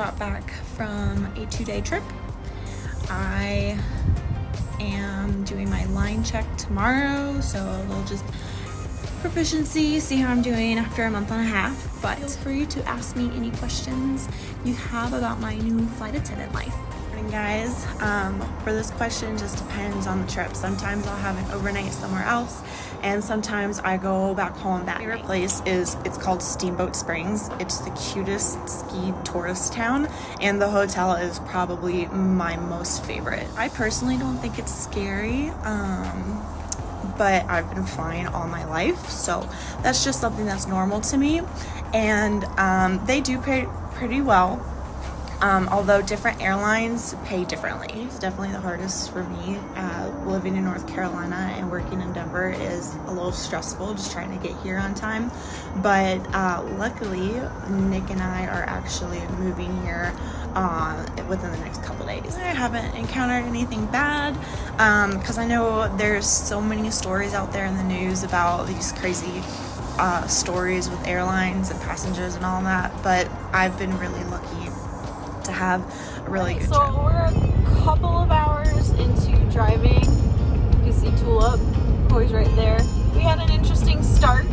got back from a 2-day trip. I am doing my line check tomorrow, so they'll just proficiency, see how I'm doing after a month and a half. But feel free to ask me any questions you have about my new flight attendant life. And guys, for this question, just depends on the trip. Sometimes I'll have an overnight somewhere else, and sometimes I go back home that night. My favorite place it's called Steamboat Springs. It's the cutest ski tourist town, and the hotel is probably my most favorite. I personally don't think it's scary, but I've been flying all my life, so that's just something that's normal to me. And they do pay pretty well. Although different airlines pay differently. It's definitely the hardest for me. Living in North Carolina and working in Denver is a little stressful, just trying to get here on time. But luckily, Nick and I are actually moving here within the next couple days. I haven't encountered anything bad because I know there's so many stories out there in the news about these crazy stories with airlines and passengers and all that. But I've been really lucky to have a really good trip. So we're a couple of hours into driving. You can see Tulip, Coy's right there. We had an interesting start.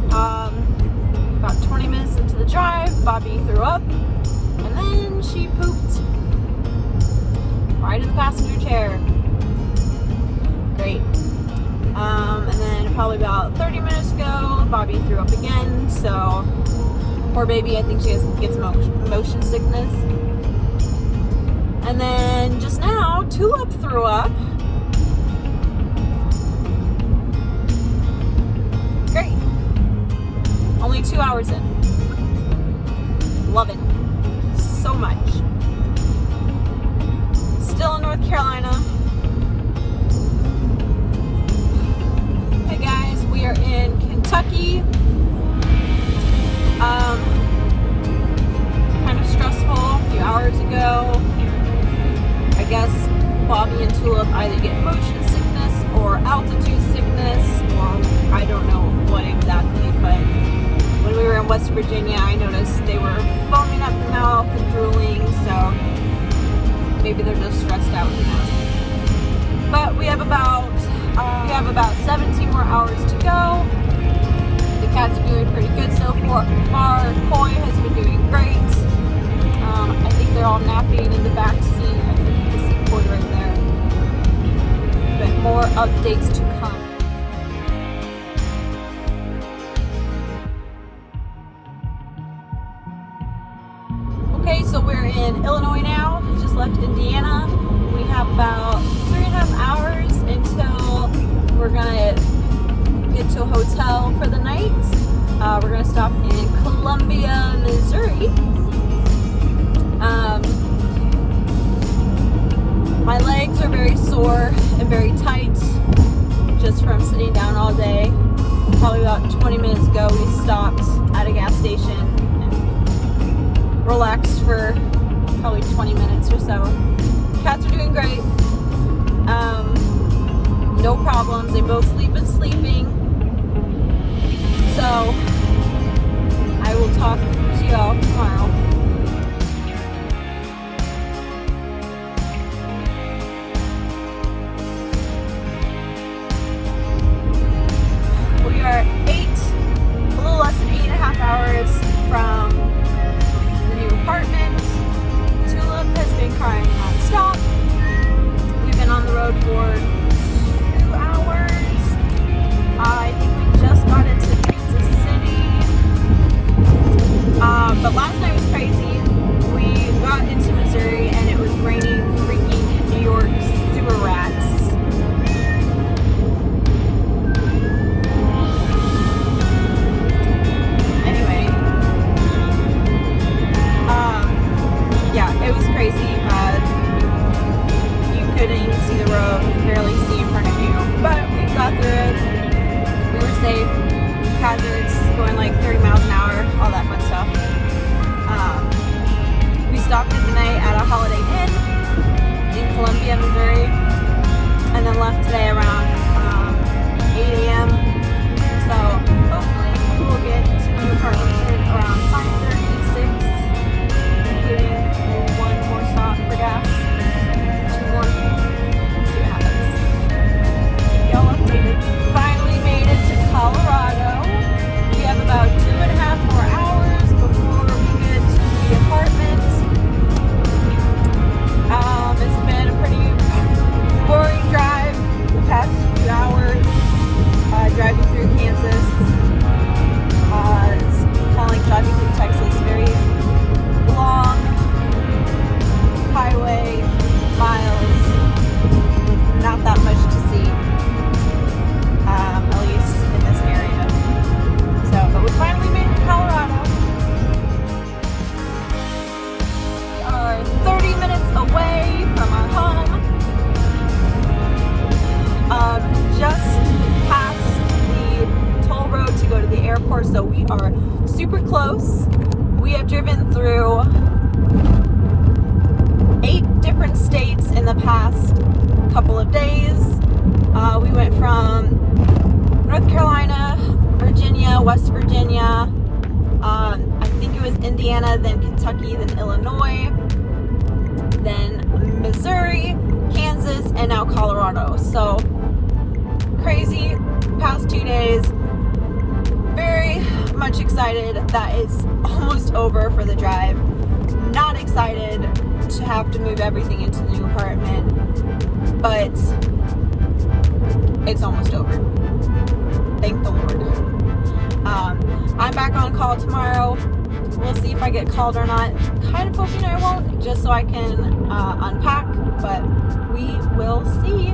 About 20 minutes into the drive, Bobby threw up, and then she pooped right in the passenger chair. Great. And then probably about 30 minutes ago, Bobby threw up again, so poor baby, I think she gets motion sickness. And then just now, Tulip threw up. Great. Only 2 hours in. Love it so much. Still in North Carolina. Hey guys, we are in Kentucky. Kind of stressful. A few hours ago, I guess Bobby and Tulip either get motion sickness or altitude sickness, or I don't know what exactly, but when we were in West Virginia, I noticed they were foaming up the mouth and drooling, so maybe they're just stressed out, who knows. But we have about 17 more hours to go. The cats are doing pretty good so far. Coy has been doing great. I think they're all napping in the back seat. I think you can see Coy right there. But more updates to come. Okay, so we're in Illinois now. Just left Indiana. We have about 3.5 hours until we're gonna get to a hotel for the night. We're gonna stop in Columbia, Missouri. My legs are very sore and very tight just from sitting down all day. Probably about 20 minutes ago, we stopped at a gas station and relaxed for probably 20 minutes or so. Cats are doing great. No problems. They both sleep and sleeping. So I will talk to y'all tomorrow. We are a little less than 8.5 hours from the new apartment. Tulip has been crying non-stop. We've been on the road for 2 hours. I think we just got into Kansas City. But last night driving through Kansas, it's kind of like driving through Texas, very long highway, miles, not that much to see, at least in this area. So, but we finally made it to Colorado. We are 30 minutes away from our home. Just past the toll road to go to the airport, so we are super close. We have driven through 8 different states in the past couple of days. We went from North Carolina, Virginia, West Virginia, I think it was Indiana, then Kentucky, then Illinois, then Missouri, Kansas, and now Colorado. So crazy past 2 days. Very much excited that it's almost over for the drive. Not excited to have to move everything into the new apartment, but it's almost over. Thank the Lord. I'm back on call tomorrow. We'll see if I get called or not. Kind of hoping I won't, just so I can unpack, but we will see.